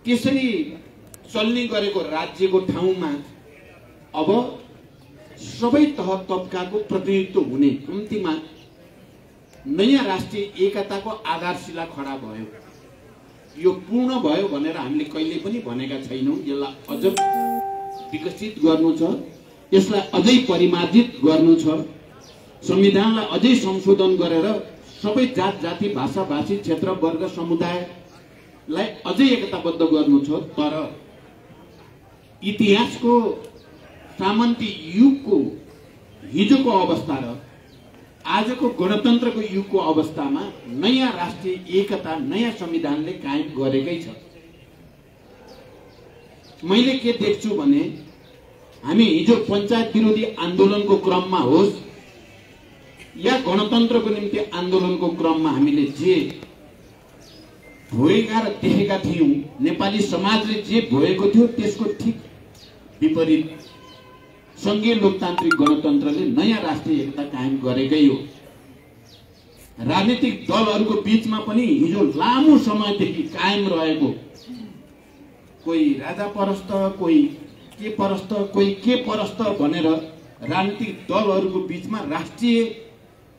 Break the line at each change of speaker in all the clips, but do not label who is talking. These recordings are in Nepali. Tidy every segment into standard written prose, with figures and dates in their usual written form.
त्यसरी चल्ने गरेको राज्यको ठाउँमा अब सबै तह तबकाको प्रतिनिधित्व हुने कम्तीमा नयाँ राष्ट्रिय एकताको आधारशिला खडा भयो। यो पूर्ण भयो भनेर हामीले कहिले पनि भनेका छैनौं। यसलाई अझ विकसित गर्नु छ, यसलाई अझै परिमार्जित गर्नु छ, संविधानलाई अझै संशोधन गरेर सबै जात जाति भाषा भाषी क्षेत्र वर्ग समुदायलाई अझै एकताबद्ध गर्नु छ। तर इतिहासको सामन्ती युगको हिजोको अवस्था र आजको गणतन्त्रको युगको अवस्थामा नयाँ राष्ट्रिय एकता नयाँ संविधानले कायम गरेकै छ। मैले के देख्छु भने हामी हिजो पञ्चायत विरोधी आन्दोलनको क्रममा होस् या गणतन्त्रको निम्ति आन्दोलनको क्रममा हामीले जे भोगेका र देखेका थियौं, नेपाली समाजले जे भोगेको थियो त्यसको ठीक विपरीत संघीय लोकतान्त्रिक गणतन्त्रले नयाँ राष्ट्रिय एकता कायम गरेकै हो। राजनीतिक दलहरूको बीचमा पनि हिजो लामो समयदेखि कायम रहेको कोही राजा परस्त, कोही के परस्त, कोही के परस्त भनेर राजनीतिक दलहरूको बीचमा राष्ट्रिय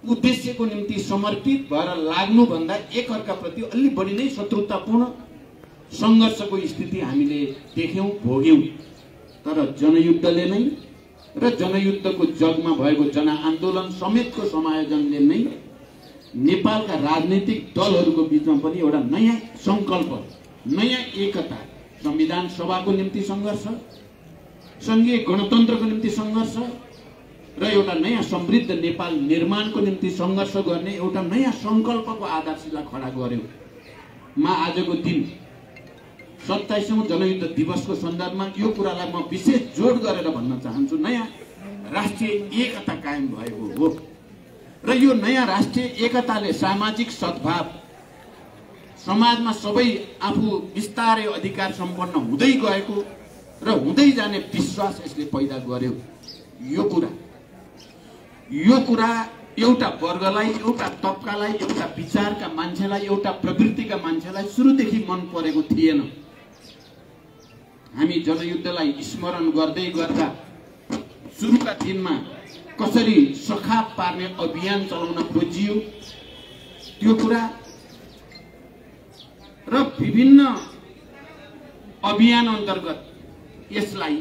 उद्देश्यको निम्ति समर्पित भएर लाग्नुभन्दा एकअर्काप्रति अलि बढी नै शत्रुतापूर्ण संघर्षको स्थिति हामीले देख्यौं, भोग्यौं। तर जनयुद्धले नै र जनयुद्धको जगमा भएको जनआन्दोलन समेतको समायोजनले नै नेपालका राजनीतिक दलहरूको बीचमा पनि एउटा नयाँ संकल्प, नयाँ एकता, संविधान सभाको निम्ति संघर्ष, संघीय गणतन्त्रको निम्ति संघर्ष र एउटा नयाँ समृद्ध नेपाल निर्माणको निम्ति संघर्ष गर्ने एउटा नयाँ संकल्पको आधारशिला खडा गर्यो। म आजको दिन 27औं जनयुद्ध दिवसको सन्दर्भमा यो कुरालाई म विशेष जोड गरेर भन्न चाहन्छु, नयाँ राष्ट्रिय एकता कायम भएको हो र यो नयाँ राष्ट्रिय एकताले सामाजिक सद्भाव, समाजमा सबै आफू विस्तारै अधिकार सम्पन्न हुँदै गएको र हुँदै जाने विश्वास यसले पैदा गर्यो। यो कुरा एउटा वर्गलाई, एउटा तबकालाई, एउटा विचारका मान्छेलाई, एउटा प्रवृत्तिका मान्छेलाई सुरुदेखि मन परेको थिएन। हामी जनयुद्धलाई स्मरण गर्दै गर्दा सुरुका दिनमा कसरी सखाप पार्ने अभियान चलाउन खोजियो त्यो कुरा र विभिन्न अभियान अन्तर्गत यसलाई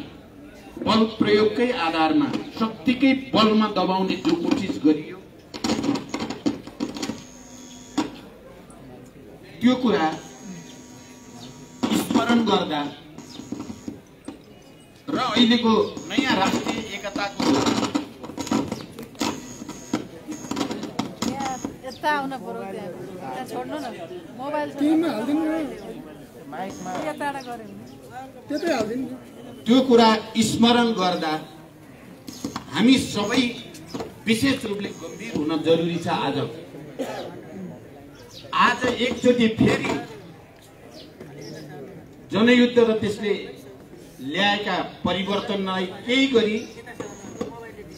बल प्रयोगकै आधारमा शक्तिकै बलमा दबाउने जो कोसिस गरियो त्यो कुरा स्मरण गर्दा र अहिलेको नयाँ राष्ट्रिय एकताको त्यो कुरा स्मरण गर्दा हामी सबै विशेष रूपले गम्भीर हुन जरुरी छ। आज एकचोटि फेरि जनयुद्ध र त्यसले ल्याएका परिवर्तनलाई केही गरी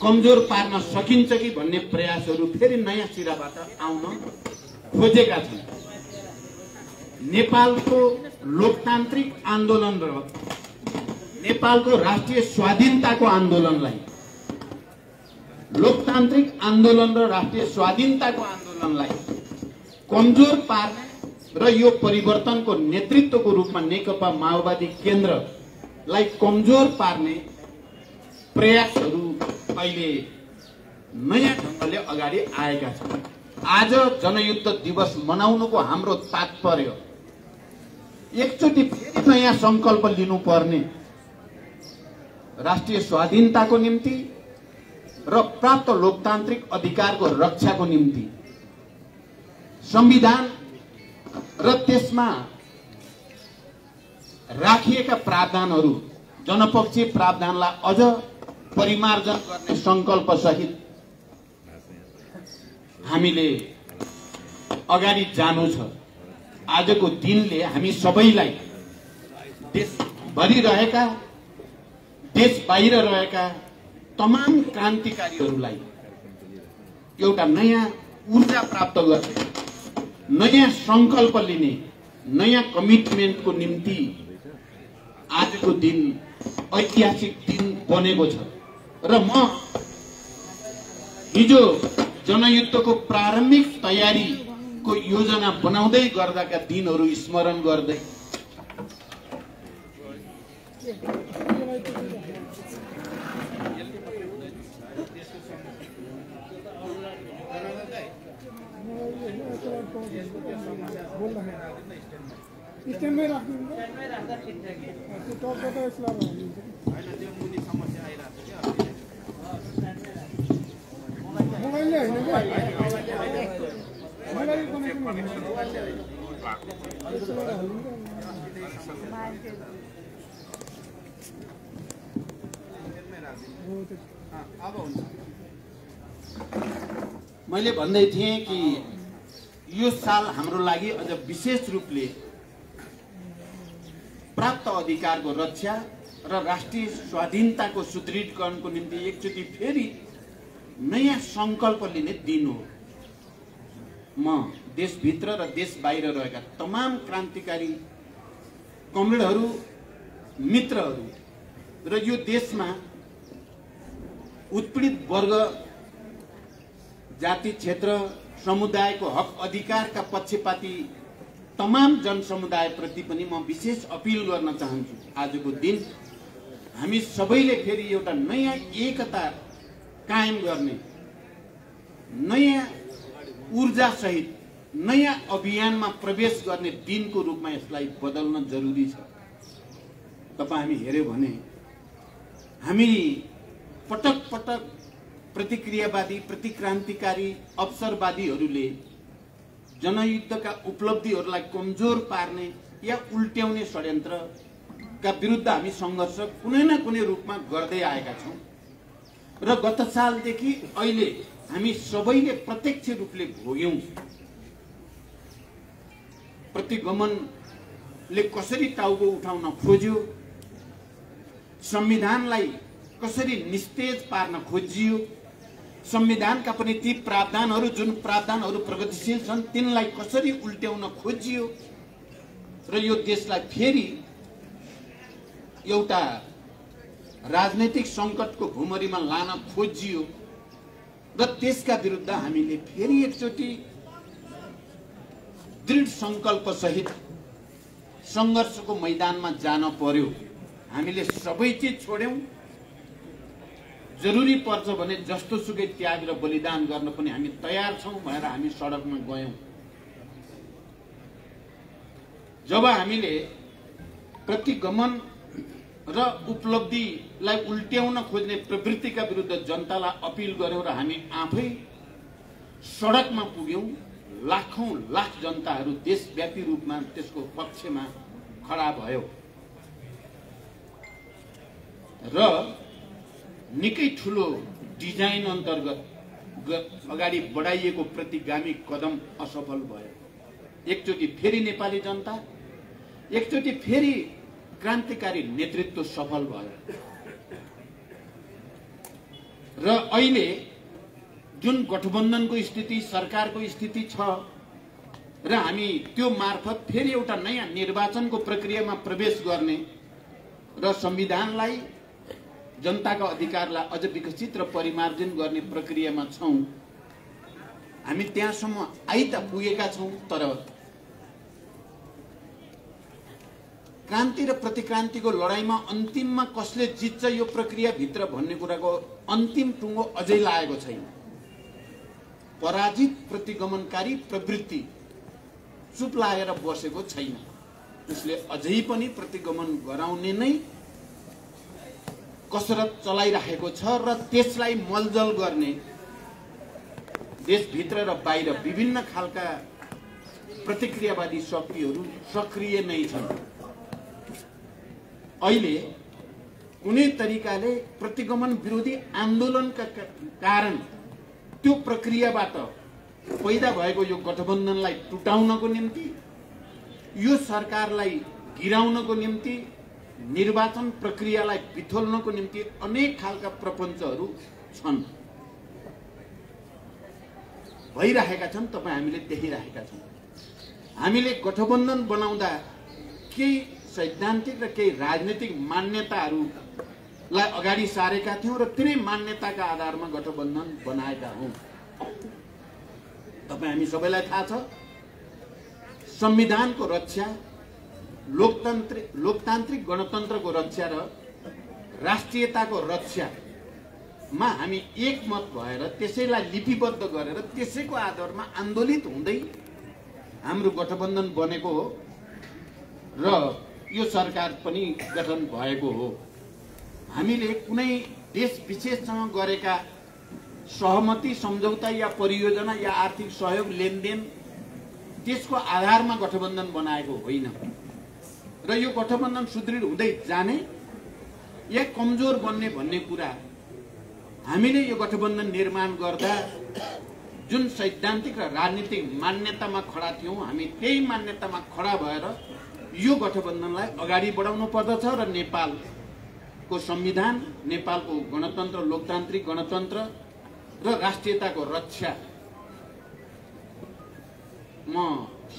कमजोर पार्न सकिन्छ कि भन्ने प्रयासहरू फेरि नयाँ सिराबाट आउन खोजेका छन्। नेपालको लोकतान्त्रिक आन्दोलन र नेपालको राष्ट्रिय स्वाधीनताको आन्दोलनलाई, लोकतान्त्रिक आन्दोलन र राष्ट्रिय स्वाधीनताको आन्दोलनलाई कमजोर पार्ने र यो परिवर्तनको नेतृत्वको रूपमा नेकपा माओवादी केन्द्रलाई कमजोर पार्ने प्रयासहरू अहिले नयाँ ढंगले अगाडि आएका छन्। आज जनयुद्ध दिवस मनाउनुको हाम्रो तात्पर्य एकचोटि फेरि नयाँ संकल्प लिनुपर्ने, राष्ट्रिय स्वाधीनताको निम्ति र प्राप्त लोकतान्त्रिक अधिकारको रक्षाको निम्ति संविधान र त्यसमा राखिएका प्रावधानहरू, जनपक्षीय प्रावधानलाई अझ परिमार्जन गर्ने संकल्प सहित हामीले अगाडि जानु छ। आजको दिनले हामी सबैलाई, देशभरि रहेका, देश बाहिर रहेका तमाम क्रान्तिकारीहरूलाई एउटा नयाँ ऊर्जा प्राप्त गर्ने, नयाँ संकल्प लिने, नयाँ कमिटमेन्टको निम्ति आजको दिन ऐतिहासिक दिन बनेको छ। र म हिजो जनयुद्धको प्रारम्भिक तयारीको योजना बनाउँदै गर्दाका दिनहरू स्मरण गर्दै मैले भन्दै थिएँ कि यो साल हाम्रो लागि अझ विशेष रूपले प्राप्त अधिकारको रक्षा र राष्ट्रिय स्वाधीनताको सुदृढीकरणको निम्ति एकचोटि फेरि नयाँ संकल्प लिने दिन हो। म देशभित्र र देश बाहिर रहेका तमाम क्रान्तिकारी कमरेडहरू, मित्रहरू र यो देशमा उत्पीडित वर्ग, जाति, क्षेत्र, समुदायको हक अधिकारका पक्षपाती तमाम जनसमुदाय प्रति पनि म विशेष अपील गर्न चाहन्छु। आजको दिन हामी सबैले फेरि एउटा नयाँ एकता कायम गर्ने, नयाँ ऊर्जा सहित नयाँ अभियानमा प्रवेश गर्ने दिनको रूपमा यसलाई बदल्न जरुरी छ। तपाईं हामी हेर्यो भने हामी पटक पटक प्रतिक्रियावादी, प्रतिक्रान्तिकारी, अवसरवादीहरूले जनयुद्धका उपलब्धिहरूलाई कमजोर पार्ने या उल्ट्याउने षड्यन्त्रका विरुद्ध हामी सङ्घर्ष कुनै न कुनै रूपमा गर्दै आएका छौँ। र गत सालदेखि अहिले हामी सबैले प्रत्यक्ष रूपले भोग्यौं। प्रतिगमनले कसरी टाउको उठाउन खोज्यो, संविधानलाई कसरी निस्तेज पार्न खोजियो, संविधानका पनि ती प्रावधानहरू जुन प्रावधानहरू प्रगतिशील छन् तिनलाई कसरी उल्ट्याउन खोजियो र यो देशलाई फेरि एउटा राजनैतिक संकटको भुमरीमा लान खोजियो र त्यसका विरुद्ध हामीले फेरि एकचोटि दृढ संकल्प सहित संघर्षको मैदानमा जान पर्यो। हामीले सबै चीज छोड्यौं। जरुरी पर्छ भने जस्तो सुकै त्याग र बलिदान गर्न पनि हामी तयार छौं भनेर हामी सडकमा गयौं। जब हामीले प्रतिगमन र उपलब्धिलाई उल्ट्याउन खोज्ने प्रवृत्तिका विरुद्ध जनतालाई अपील गर्यौं र हामी आफै सडकमा पुग्यौं, लाखौं लाख जनताहरू देशव्यापी रूपमा त्यसको पक्षमा खडा भयो र निकै ठूलो डिजाइन अन्तर्गत अगाडि बढाइएको प्रतिगामी कदम असफल भयो। एकचोटि फेरि नेपाली जनता, एकचोटि फेरि क्रान्तिकारी नेतृत्व सफल भयो र अहिले जुन गठबन्धनको स्थिति, सरकारको स्थिति छ र हामी त्यो मार्फत फेरि एउटा नयाँ निर्वाचनको प्रक्रियामा प्रवेश गर्ने र संविधानलाई, जनताका अधिकारलाई अझ विकसित र परिमार्जन गर्ने प्रक्रियामा छौं। हामी त्यहाँसम्म आइ त पुगेका छौं, तर क्रान्ति र प्रतिक्रान्तिको लडाईँमा अन्तिममा कसले जित्छ यो प्रक्रिया भित्र भन्ने कुराको अन्तिम टुङ्गो अझै लागेको छैन। पराजित प्रतिगमनकारी प्रवृत्ति चुप लागेर बसेको छैन। उसले अझै पनि प्रतिगमन गराउने नै कसरत चलाइरहेको छ र त्यसलाई मलजल गर्ने देशभित्र र बाहिर विभिन्न खालका प्रतिक्रियावादी शक्तिहरू सक्रिय नै छन्। अहिले कुनै तरिकाले प्रतिगमन विरोधी आन्दोलनका कारण त्यो प्रक्रियाबाट पैदा भएको यो गठबन्धनलाई टुटाउनको निम्ति, यो सरकारलाई गिराउनको निम्ति, निर्वाचन प्रक्रियालाई बिथोल्नको निम्ति अनेक खालका प्रपञ्चहरू छन्, भइरहेका छन्। तपाईँ हामीले देखिरहेका छौँ। हामीले गठबन्धन बनाउँदा केही सैद्धान्तिक र केही राजनीतिक मान्यताहरूलाई अगाडि सारेका थियौं र तिनै मान्यताका आधारमा गठबन्धन बनाएका हौं। तपाई हामी सबैलाई थाहा छ, संविधानको रक्षा, लोकतान्त्रिक गणतन्त्रको रक्षा र राष्ट्रियताको रक्षामा हामी एकमत भएर त्यसैलाई लिपिबद्ध गरेर त्यसैको आधारमा आन्दोलित हुँदै हाम्रो गठबन्धन बनेको हो र यो सरकार पनि गठन भएको हो। हामीले कुनै देश विशेषसँग गरेका सहमति, सम्झौता या परियोजना या आर्थिक सहयोग लेनदेन त्यसको आधारमा गठबन्धन बनाएको होइन र यो गठबन्धन सुदृढ हुँदै जाने या कमजोर बन्ने भन्ने कुरा हामीले यो गठबन्धन निर्माण गर्दा जुन सैद्धान्तिक र राजनीतिक मान्यतामा खडा थियौं, हामी त्यही मान्यतामा खडा भएर यो गठबन्धनलाई अगाडि बढाउनु पर्दछ र नेपालको संविधान, नेपालको गणतन्त्र, लोकतान्त्रिक गणतन्त्र र राष्ट्रियताको रक्षा म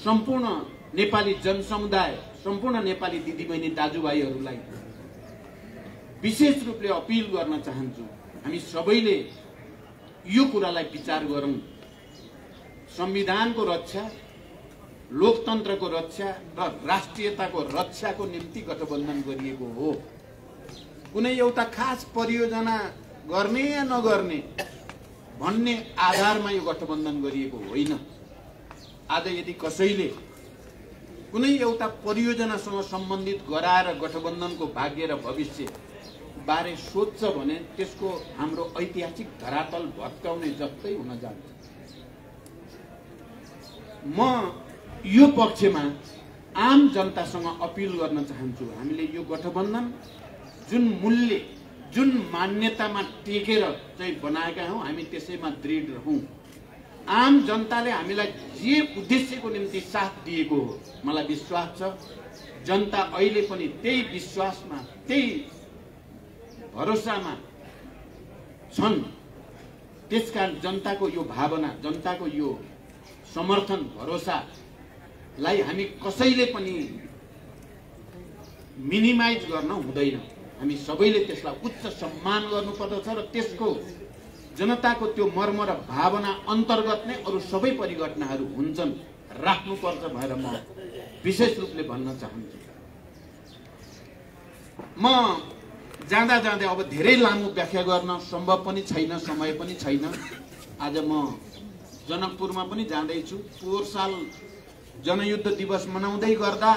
सम्पूर्ण नेपाली जनसमुदाय, सम्पूर्ण नेपाली दिदीबहिनी दाजुभाइहरूलाई विशेष रूपले अपील गर्न चाहन्छु। हामी सबैले यो कुरालाई विचार गरौं। संविधानको रक्षा, लोकतन्त्रको रक्षा र राष्ट्रियताको रक्षाको निम्ति गठबन्धन गरिएको हो। कुनै एउटा खास परियोजना गर्ने या नगर्ने भन्ने आधारमा यो गठबन्धन गरिएको होइन। आज यदि कसैले कुनै एउटा परियोजनासँग सम्बन्धित गराएर गठबन्धनको भाग्य र भविष्य बारे सोध्छ भने त्यसको हाम्रो ऐतिहासिक धरातल भत्काउने जस्तै हुन जान्छ। म यो पक्षमा आम जनतासँग अपील गर्न चाहन्छु। हामीले यो गठबन्धन जुन मूल्य, जुन मान्यतामा टेकेर चाहिँ बनाएका हौं, हामी त्यसैमा दृढ रहौं। आम जनताले हामीलाई जे उद्देश्यको निम्ति साथ दिएको हो, मलाई विश्वास छ जनता अहिले पनि त्यही विश्वासमा, त्यही भरोसामा छन्। त्यसकारण जनताको यो भावना, जनताको यो समर्थन, भरोसालाई हामी कसैले पनि मिनिमाइज गर्न हुँदैन। हामी सबैले त्यसलाई उच्च सम्मान गर्नुपर्दछ र त्यसको जनताको त्यो मर्म र भावना अन्तर्गत नै अरू सबै परिघटनाहरू हुन्छन्, राख्नुपर्छ भनेर म विशेष रूपले भन्न चाहन्छु। म जाँदा जाँदै अब धेरै लामो व्याख्या गर्न सम्भव पनि छैन, समय पनि छैन। आज म जनकपुरमा पनि जाँदैछु। पोहोर साल जनयुद्ध दिवस मनाउँदै गर्दा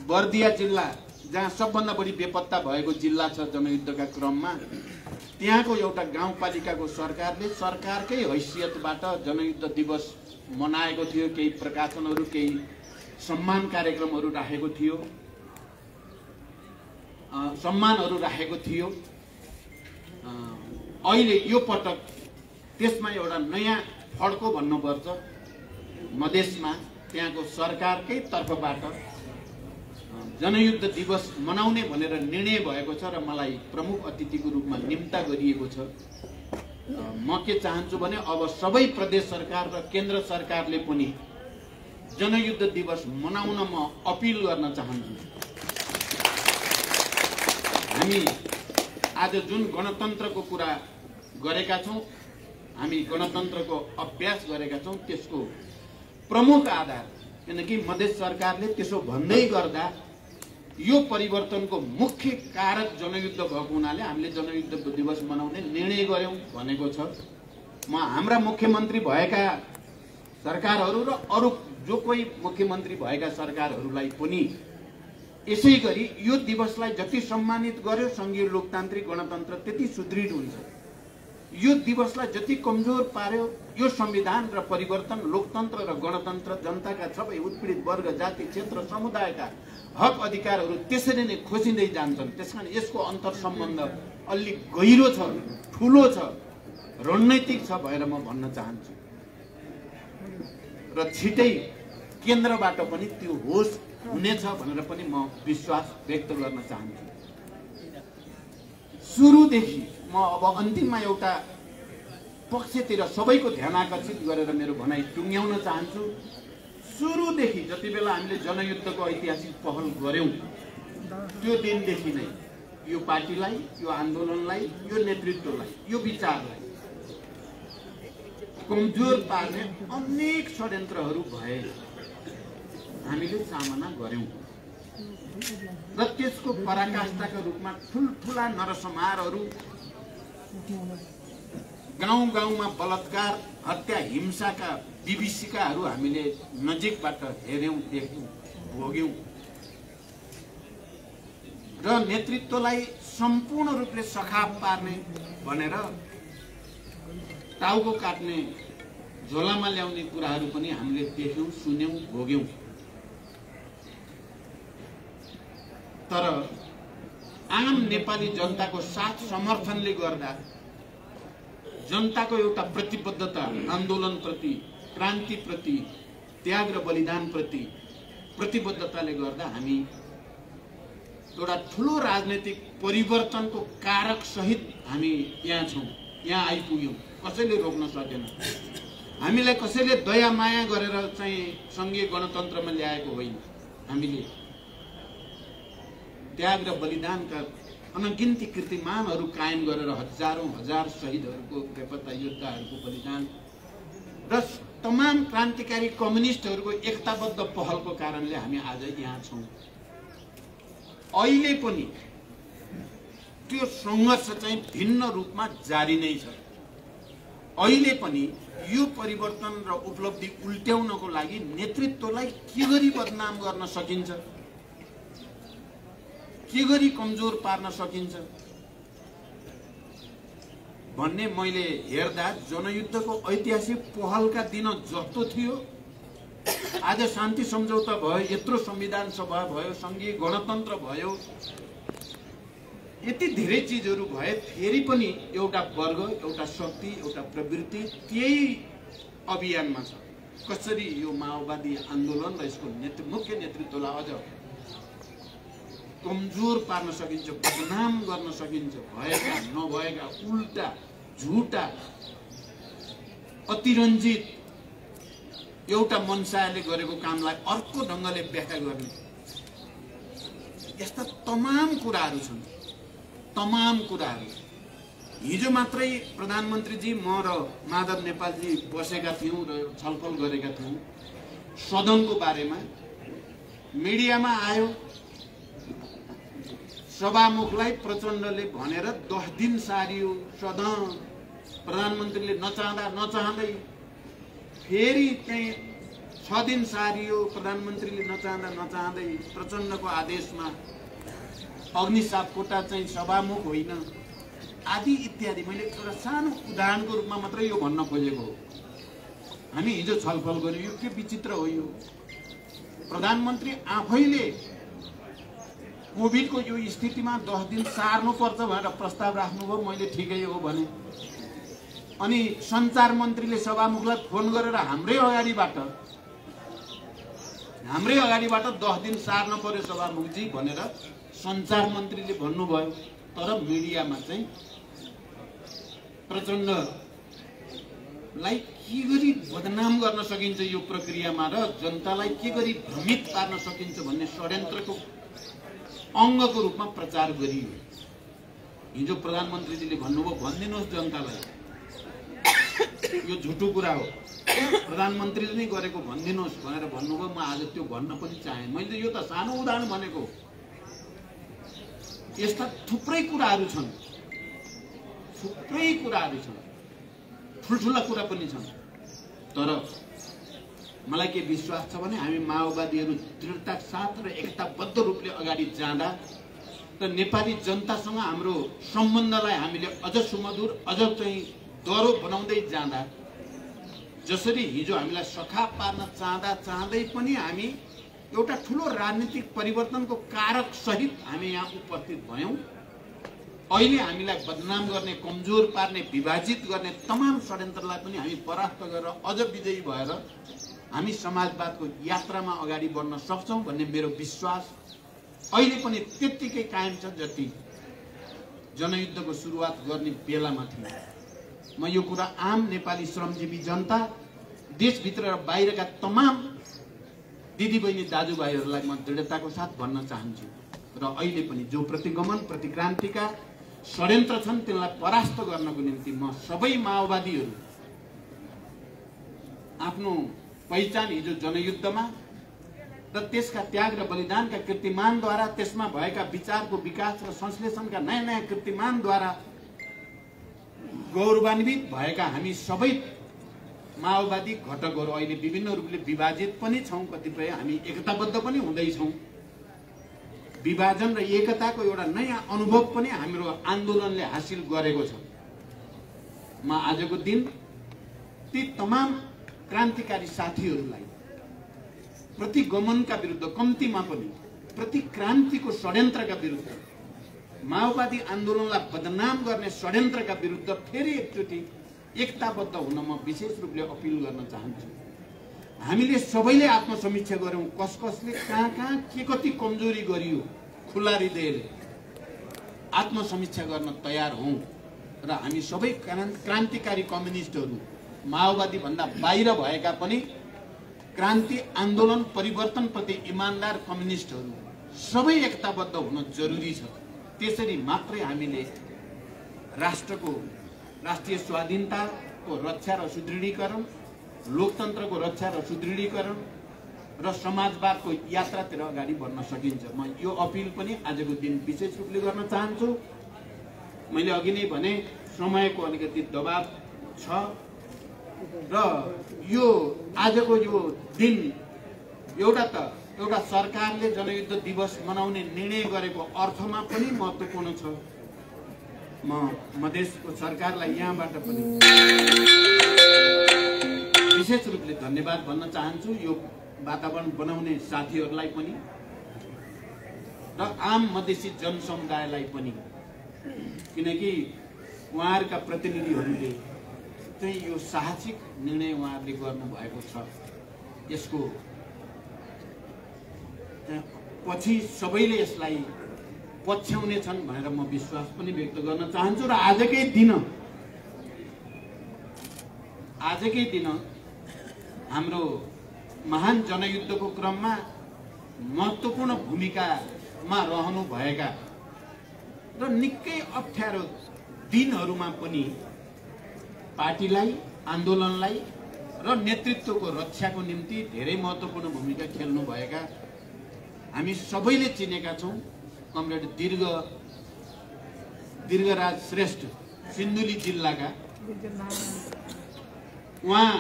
बर्दिया जिल्ला, जहाँ सबभन्दा बढी बेपत्ता भएको जिल्ला छ जनयुद्धका क्रममा, त्यहाँको एउटा गाउँपालिकाको सरकारले सरकारकै हैसियतबाट जनयुद्ध दिवस मनाएको थियो। केही प्रकाशनहरू, केही सम्मान कार्यक्रमहरू राखेको थियो, सम्मानहरू राखेको थियो। अहिले यो पटक त्यसमा एउटा नयाँ फड्को भन्नुपर्छ। मधेसमा त्यहाँको सरकारकै तर्फबाट जनयुद्ध दिवस मनाउने भनेर निर्णय भएको छ र मलाई प्रमुख अतिथिको रूपमा निम्ता गरिएको छ। म के चाहन्छु भने अब सबै प्रदेश सरकार र केन्द्र सरकारले पनि जनयुद्ध दिवस मनाउन म अपिल गर्न चाहन्छु। हामी आज जुन गणतन्त्रको कुरा गरेका छौं, हामी गणतन्त्रको अभ्यास गरेका छौं, त्यसको प्रमुख आधार, किनकि मधेस सरकारले त्यसो भन्दै गर्दा यो परिवर्तनको मुख्य कारक जनयुद्ध भएको हुनाले हामीले जनयुद्ध दिवस मनाउने निर्णय गर्यौं भनेको छ। म हाम्रा मुख्यमन्त्री भएका सरकारहरू र अरू जो कोही मुख्यमन्त्री भएका सरकारहरूलाई पनि यसै गरी यो दिवसलाई जति सम्मानित गर्यो संघीय लोकतान्त्रिक गणतन्त्र त्यति सुदृढ हुन्छ। यो दिवसलाई जति कमजोर पार्यो यो संविधान र परिवर्तन, लोकतन्त्र र गणतन्त्र जनताका सबै उत्पीडित वर्ग, जाति, क्षेत्र, समुदायका हक अधिकारहरू त्यसरी नै खोसिँदै जान्छन्। त्यसकारण यसको अन्तर सम्बन्ध अलि गहिरो छ, ठूलो छ, रणनैतिक छ भनेर म भन्न चाहन्छु। र छिटै केन्द्रबाट पनि त्यो होस हुनेछ भनेर पनि म विश्वास व्यक्त गर्न चाहन्छु। सुरुदेखि म अब अन्तिममा एउटा पक्षतिर सबैको ध्यान आकर्षित गरेर मेरो भनाइ टुङ्ग्याउन चाहन्छु। सुरुदेखि जति बेला हामीले जनयुद्धको ऐतिहासिक पहल गर्यौं त्यो दिनदेखि नै यो पार्टीलाई, यो आन्दोलनलाई, यो नेतृत्वलाई, यो विचारलाई कमजोर पार्ने अनेक षड्यन्त्रहरू भए हामीले सामना गर्यौं र त्यसको पराकाष्ठाका रूपमा ठुलठुला नरसंहारहरू, गाउँ गाउँमा बलात्कार, हत्या, हिंसाका विभीषिकाहरू हामीले नजिकबाट हेर्यौं, देख्यौं, भोग्यौं र नेतृत्वलाई सम्पूर्ण रूपले सखाप पार्ने भनेर टाउको काट्ने, झोलामा ल्याउने कुराहरू पनि हामीले देख्यौं, सुन्यौं, भोग्यौं। तर आम नेपाली जनताको साथ समर्थनले गर्दा, जनताको एउटा प्रतिबद्धता आन्दोलनप्रति, क्रान्तिप्रति, त्याग र बलिदानप्रति प्रतिबद्धताले गर्दा हामी एउटा ठूलो राजनीतिक परिवर्तनको कारक सहित हामी यहाँ छौं, यहाँ आइपुग्यौं। कसैले रोक्न सकेन। हामीलाई कसैले दया माया गरेर चाहिँ संघीय गणतन्त्रमा ल्याएको होइन। हामीले त्याग र बलिदानका अनगिन्ती कीर्तिमानहरू कायम गरेर हजारौं हजार शहीदहरूको, बेपत्ता योद्धाहरूको बलिदान र तमाम क्रान्तिकारी कम्युनिस्टहरूको एकताबद्ध पहलको कारणले हामी आज यहाँ छौं। अहिले पनि त्यो संघर्ष चाहिँ भिन्न रूपमा जारी नै छ। अहिले पनि यो परिवर्तन र उपलब्धि उल्ट्याउनको लागि नेतृत्वलाई के गरी बदनाम गर्न सकिन्छ, के गरी कमजोर पार्न सकिन्छ भन्ने मैले हेर्दा जनयुद्धको ऐतिहासिक पहलका दिन जस्तो थियो, आज शान्ति सम्झौता भयो, यत्रो संविधान सभा भयो, संघीय गणतन्त्र भयो, यति धेरै चीजहरू भए फेरि पनि एउटा वर्ग, एउटा शक्ति, एउटा प्रवृत्ति त्यही अभियानमा छ। कसरी यो माओवादी आन्दोलन र यसको मुख्य नेतृत्वलाई अझ कमजोर पार्न सकिन्छ, बदनाम गर्न सकिन्छ, भएका नभएका उल्टा झुटा अतिरञ्जित एउटा मनसायले गरेको कामलाई अर्को ढंगले व्याख्या गर्ने, यस्ता तमाम कुराहरू छन्। तमाम कुराहरू हिजो मात्रै प्रधानमन्त्रीजी, म र माधव नेपालजी बसेका थियौं र छलफल गरेका थियौं सदनको बारेमा। मिडियामा आयो, सभामुखलाई प्रचण्डले भनेर 10 दिन सारियो सदन। प्रधानमन्त्रीले नचाहँदा नचाहँदै फेरि चाहिँ 6 दिन सारियो। प्रधानमन्त्रीले नचाहँदा नचाहँदै प्रचण्डको आदेशमा अग्निसाप कोटा चाहिँ सभामुख होइन, आदि इत्यादि। मैले एउटा सानो उदाहरणको रूपमा मात्रै यो भन्न खोजेको हो। हामी हिजो छलफल गर्यौं, यो के विचित्र हो। यो प्रधानमन्त्री आफैले कोभिडको यो स्थितिमा 10 दिन सार्नुपर्छ भनेर प्रस्ताव राख्नुभयो, मैले ठिकै हो भने। अनि सञ्चार मन्त्रीले सभामुखलाई फोन गरेर हाम्रै अगाडिबाट 10 दिन सार्न पर्यो सभामुखजी भनेर सञ्चार मन्त्रीले भन्नुभयो। तर मिडियामा चाहिँ प्रचण्डलाई के गरी बदनाम गर्न सकिन्छ यो प्रक्रियामा र जनतालाई के गरी भ्रमित पार्न सकिन्छ भन्ने षड्यन्त्रको अङ्गको रूपमा प्रचार गरियो। हिजो प्रधानमन्त्रीजीले भन्नुभयो, भनिदिनुहोस् जनतालाई यो झुटो कुरा हो, प्रधानमन्त्रीले नै गरेको भनिदिनुहोस् भनेर भन्नुभयो। म आज त्यो भन्न पनि चाहे। मैले यो त सानो उदाहरण भनेको। यस्ता थुप्रै कुराहरू छन्, ठुल्ठुला कुरा पनि छन्। तर मलाई के विश्वास छ भने हामी माओवादीहरू दृढता साथ र एकताबद्ध रूपले अगाडि जाँदा र नेपाली जनतासँग हाम्रो सम्बन्धलाई हामीले अझ सुमधुर, अझ चाहिँ दह्रो बनाउँदै जाँदा, जसरी हिजो हामीलाई सखाप पार्न चाहँदै पनि हामी एउटा ठूलो राजनीतिक परिवर्तनको कारक सहित हामी यहाँ उपस्थित भयौं। अहिले हामीलाई बदनाम गर्ने, कमजोर पार्ने, विभाजित गर्ने तमाम षड्यन्त्रलाई पनि हामी परास्त गरेर अझ विजयी भएर हामी समाजवादको यात्रामा अगाडि बढ्न सक्छौं भन्ने मेरो विश्वास अहिले पनि त्यत्तिकै कायम छ जति जनयुद्धको सुरुवात गर्ने बेलामा थियो। म यो कुरा आम नेपाली श्रमजीवी जनता, देशभित्र र बाहिरका तमाम दिदीबहिनी दाजुभाइहरूलाई म दृढताको साथ भन्न चाहन्छु र अहिले पनि जो प्रतिगमन प्रतिक्रान्तिका षड्यन्त्र छन् तिनलाई परास्त गर्नको निम्ति म सबै माओवादीहरू आफ्नो पहिचान हिजो जनयुद्धमा र त्यसका त्याग र बलिदानका कीर्तिमानद्वारा त्यसमा भएका विचारको विकास र संश्लेषणका नयाँ नयाँ कीर्तिमानद्वारा गौरवान्वित भएका हामी सबै माओवादी घटकहरू अहिले विभिन्न रूपले विभाजित पनि छौं, कतिपय हामी एकताबद्ध पनि हुँदैछौं। विभाजन र एकताको एउटा नयाँ अनुभव पनि हाम्रो आन्दोलनले हासिल गरेको छ। म आजको दिन ती तमाम क्रान्तिकारी साथीहरूलाई प्रतिगमनका विरुद्ध, कम्तीमा पनि प्रतिक्रान्तिको षड्यन्त्रका विरुद्ध, माओवादी आन्दोलनलाई बदनाम गर्ने षड्यन्त्रका विरुद्ध फेरि एकचोटि एकताबद्ध हुन म विशेष रूपले अपिल गर्न चाहन्छु। हामीले सबैले आत्मसमीक्षा गरौं, कसले कहाँ के कति कमजोरी गरियो, खुला हृदयले आत्मसमीक्षा गर्न तयार हौं र हामी सबै क्रान्तिकारी कम्युनिस्टहरू, माओवादी भन्दा बाहिर भएका पनि क्रान्ति आन्दोलन परिवर्तन प्रति इमानदार कम्युनिस्टहरू सबै एकताबद्ध हुन जरुरी छ। त्यसरी मात्रै हामीले राष्ट्रिय स्वाधीनताको रक्षा र सुदृढीकरण, लोकतन्त्रको रक्षा र सुदृढीकरण र समाजवादको यात्रातिर अगाडि बढ्न सकिन्छ। म यो अपिल पनि आजको दिन विशेष रूपले गर्न चाहन्छु। मैले अघि नै भने समयको अलिकति दबाव छ र यो आजको यो दिन एउटा सरकारले जनयुद्ध दिवस मनाउने निर्णय गरेको अर्थमा पनि महत्त्वपूर्ण छ। म मधेसको सरकारलाई यहाँबाट पनि विशेष रूपले धन्यवाद भन्न चाहन्छु, यो वातावरण बनाउने साथीहरूलाई पनि र आम मधेसी जनसमुदायलाई पनि, किनकि उहाँहरूका प्रतिनिधिहरूले चाहिँ यो साहसिक निर्णय उहाँहरूले गर्नुभएको छ। यसको पछि सबैले यसलाई पछ्याउने छन् भनेर म विश्वास पनि व्यक्त गर्न चाहन्छु। र आजकै दिन हाम्रो महान जनयुद्धको क्रममा महत्त्वपूर्ण भूमिकामा रहनु भएका र निकै अप्ठ्यारो दिनहरूमा पनि पार्टीलाई, आन्दोलनलाई र नेतृत्वको रक्षाको निम्ति धेरै महत्त्वपूर्ण भूमिका खेल्नु भएका हामी सबैले चिनेका छौं। कमरेड दीर्घराज श्रेष्ठ सिन्धुली जिल्लाका, उहाँ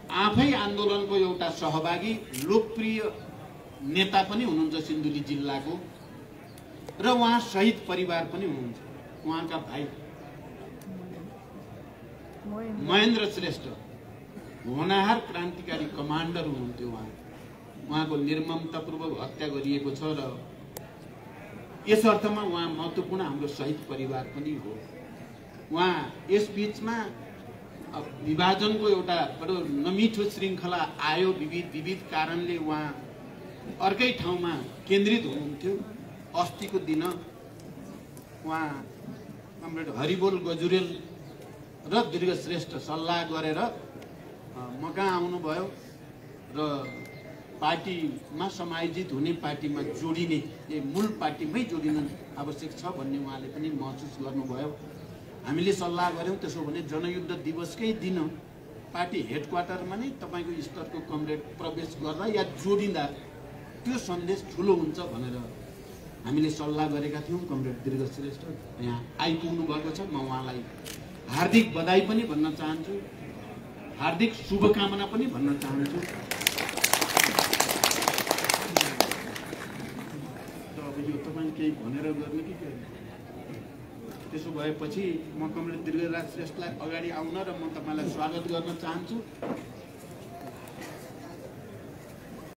आफै आन्दोलनको एउटा सहभागी लोकप्रिय नेता पनि हुनुहुन्छ सिन्धुली जिल्लाको, र उहाँ शहीद परिवार पनि हुनुहुन्छ। उहाँका भाइ महेन्द्र श्रेष्ठ होनाहार क्रान्तिकारी कमान्डर हुनुहुन्थ्यो। उहाँको निर्ममतापूर्वक हत्या गरिएको छ र यस अर्थमा उहाँ महत्त्वपूर्ण हाम्रो शहीद परिवार पनि हो। उहाँ यस बीचमा विभाजनको एउटा बडो नमिठो श्रृङ्खला आयो, विविध कारणले उहाँ अर्कै ठाउँमा केन्द्रित हुनुहुन्थ्यो। अस्तिको दिन उहाँ कमरेड हरिबोल गजुरेल र दीर्घ श्रेष्ठ सल्लाह गरेर मकहाँ आउनुभयो र पार्टीमा समायोजित हुने, पार्टीमा जोडिने, मूल पार्टीमै जोडिन आवश्यक छ भन्ने उहाँले पनि महसुस गर्नुभयो। हामीले सल्लाह गर्यौं त्यसो भने जनयुद्ध दिवसकै दिन पार्टी हेडक्वार्टरमा नै तपाईको स्तरको कमरेड प्रवेश गर्दा या जोडिँदा त्यो सन्देश ठुलो हुन्छ भनेर हामीले सल्लाह गरेका थियौं। कमरेड दीर्घ श्रेष्ठ यहाँ आइपुग्नु भएको छ। म उहाँलाई हार्दिक बधाई पनि भन्न चाहन्छु, हार्दिक शुभकामना पनि भन्न चाहन्छु। अब यो तपाईँ केही भनेर गर्ने कि के? त्यसो भएपछि म कमरेड दीर्घराज श्रेष्ठलाई अगाडि आउन र म तपाईलाई स्वागत गर्न चाहन्छु।